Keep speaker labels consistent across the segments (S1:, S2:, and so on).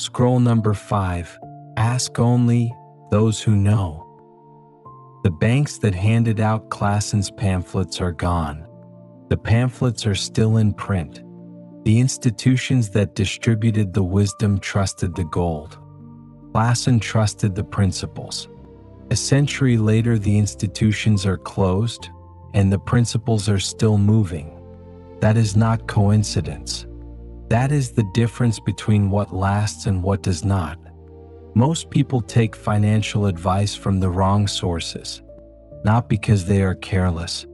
S1: Scroll number 5. Ask only those who know. The banks that handed out Clason's pamphlets are gone. The pamphlets are still in print. The institutions that distributed the wisdom trusted the gold. Clason trusted the principles. A century later, the institutions are closed, and the principles are still moving. That is not coincidence. That is the difference between what lasts and what does not. Most people take financial advice from the wrong sources, not because they are careless,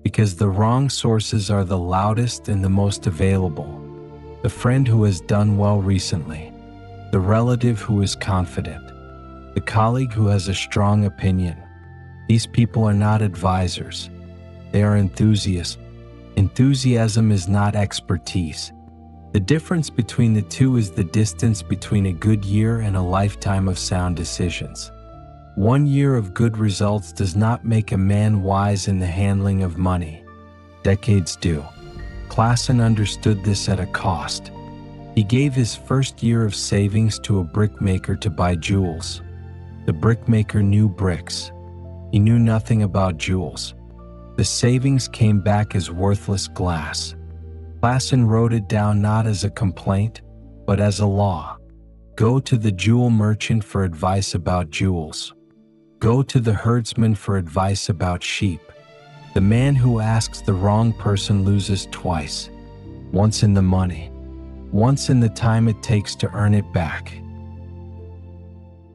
S1: because the wrong sources are the loudest and the most available. The friend who has done well recently, the relative who is confident, the colleague who has a strong opinion. These people are not advisors. They are enthusiasts. Enthusiasm is not expertise. The difference between the two is the distance between a good year and a lifetime of sound decisions. 1 year of good results does not make a man wise in the handling of money. Decades do. Clason understood this at a cost. He gave his first year of savings to a brickmaker to buy jewels. The brickmaker knew bricks. He knew nothing about jewels. The savings came back as worthless glass. Clason wrote it down not as a complaint, but as a law. Go to the jewel merchant for advice about jewels. Go to the herdsman for advice about sheep. The man who asks the wrong person loses twice. Once in the money, once in the time it takes to earn it back.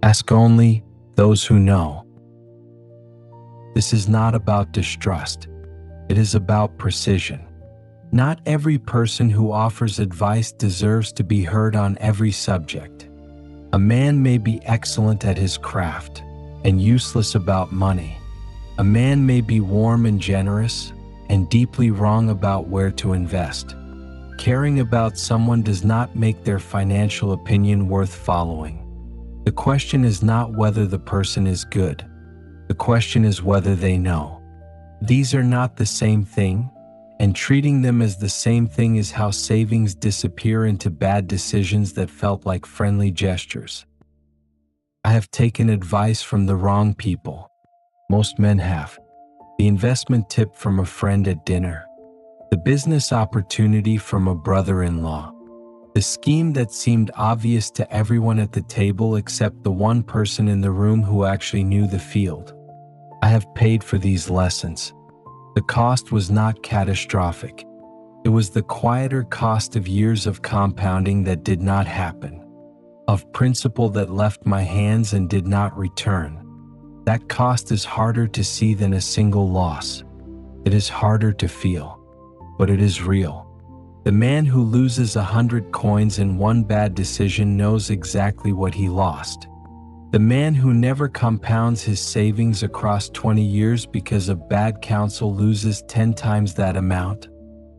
S1: Ask only those who know. This is not about distrust. It is about precision. Not every person who offers advice deserves to be heard on every subject. A man may be excellent at his craft and useless about money. A man may be warm and generous and deeply wrong about where to invest. Caring about someone does not make their financial opinion worth following. The question is not whether the person is good. The question is whether they know. These are not the same thing, and treating them as the same thing is how savings disappear into bad decisions that felt like friendly gestures. I have taken advice from the wrong people. Most men have. The investment tip from a friend at dinner. The business opportunity from a brother-in-law. The scheme that seemed obvious to everyone at the table except the one person in the room who actually knew the field. I have paid for these lessons. The cost was not catastrophic. It was the quieter cost of years of compounding that did not happen, of principle that left my hands and did not return. That cost is harder to see than a single loss. It is harder to feel, but it is real. The man who loses 100 coins in one bad decision knows exactly what he lost. The man who never compounds his savings across 20 years because of bad counsel loses 10 times that amount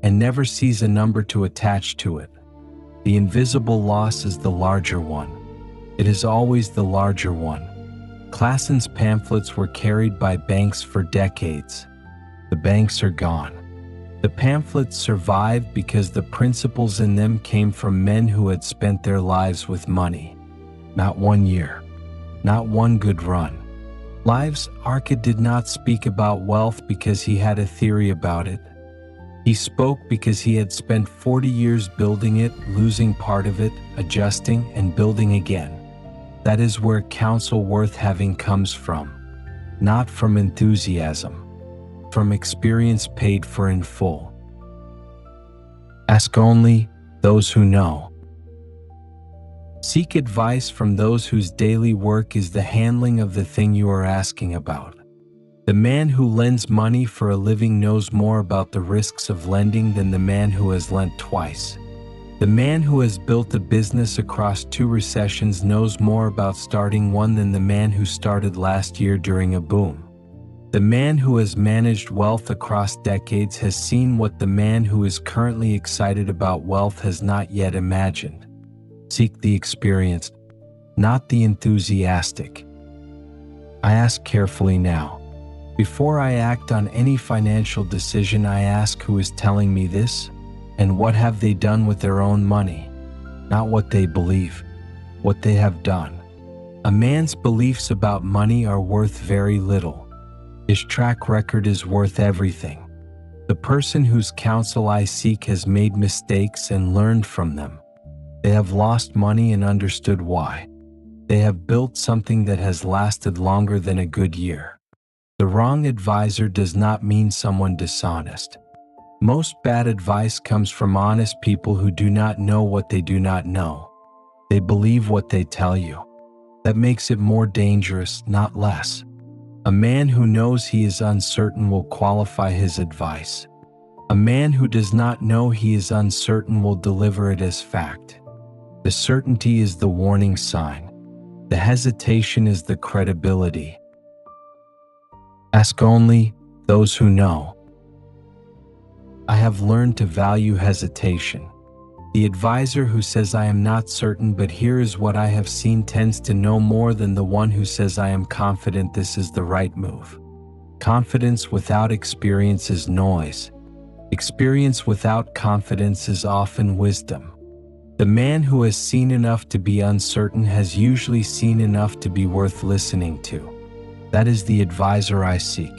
S1: and never sees a number to attach to it. The invisible loss is the larger one. It is always the larger one. Clason's pamphlets were carried by banks for decades. The banks are gone. The pamphlets survived because the principles in them came from men who had spent their lives with money. Not 1 year. Not one good run. Lives Arca did not speak about wealth because he had a theory about it. He spoke because he had spent 40 years building it, losing part of it, adjusting, and building again. That is where counsel worth having comes from. Not from enthusiasm. From experience paid for in full. Ask only those who know. Seek advice from those whose daily work is the handling of the thing you are asking about. The man who lends money for a living knows more about the risks of lending than the man who has lent twice. The man who has built a business across 2 recessions knows more about starting one than the man who started last year during a boom. The man who has managed wealth across decades has seen what the man who is currently excited about wealth has not yet imagined. Seek the experienced, not the enthusiastic. I ask carefully now. Before I act on any financial decision, I ask who is telling me this, and what have they done with their own money, not what they believe. what they have done. A man's beliefs about money are worth very little. His track record is worth everything. The person whose counsel I seek has made mistakes and learned from them. They have lost money and understood why. They have built something that has lasted longer than a good year. The wrong advisor does not mean someone dishonest. Most bad advice comes from honest people who do not know what they do not know. They believe what they tell you. That makes it more dangerous, not less. A man who knows he is uncertain will qualify his advice. A man who does not know he is uncertain will deliver it as fact. The certainty is the warning sign. The hesitation is the credibility. Ask only those who know. I have learned to value hesitation. The advisor who says I am not certain but here is what I have seen tends to know more than the one who says I am confident this is the right move. Confidence without experience is noise. Experience without confidence is often wisdom. The man who has seen enough to be uncertain has usually seen enough to be worth listening to. That is the advisor I seek.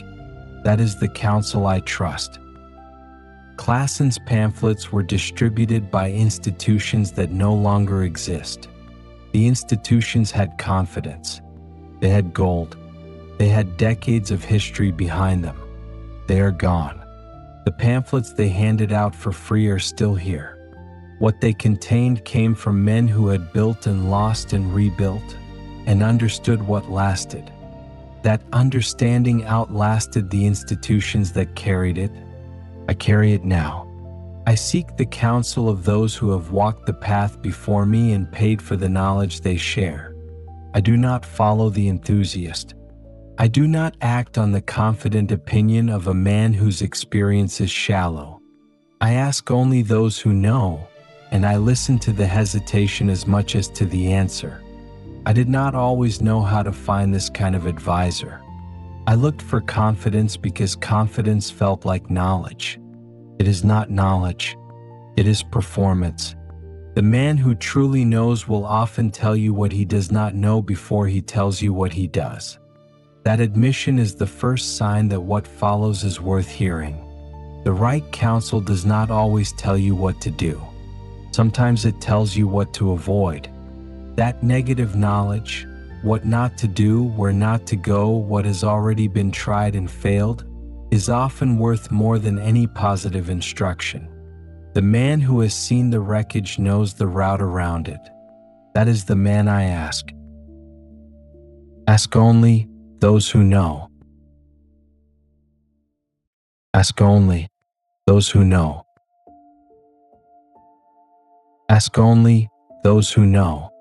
S1: That is the counsel I trust. Clason's pamphlets were distributed by institutions that no longer exist. The institutions had confidence. They had gold. They had decades of history behind them. They are gone. The pamphlets they handed out for free are still here. What they contained came from men who had built and lost and rebuilt, and understood what lasted. That understanding outlasted the institutions that carried it. I carry it now. I seek the counsel of those who have walked the path before me and paid for the knowledge they share. I do not follow the enthusiast. I do not act on the confident opinion of a man whose experience is shallow. I ask only those who know, and I listen to the hesitation as much as to the answer. I did not always know how to find this kind of advisor. I looked for confidence because confidence felt like knowledge. It is not knowledge. It is performance. The man who truly knows will often tell you what he does not know before he tells you what he does. That admission is the first sign that what follows is worth hearing. The right counsel does not always tell you what to do. Sometimes it tells you what to avoid. That negative knowledge, what not to do, where not to go, what has already been tried and failed, is often worth more than any positive instruction. The man who has seen the wreckage knows the route around it. That is the man I ask. Ask only those who know. Ask only those who know. Ask only those who know.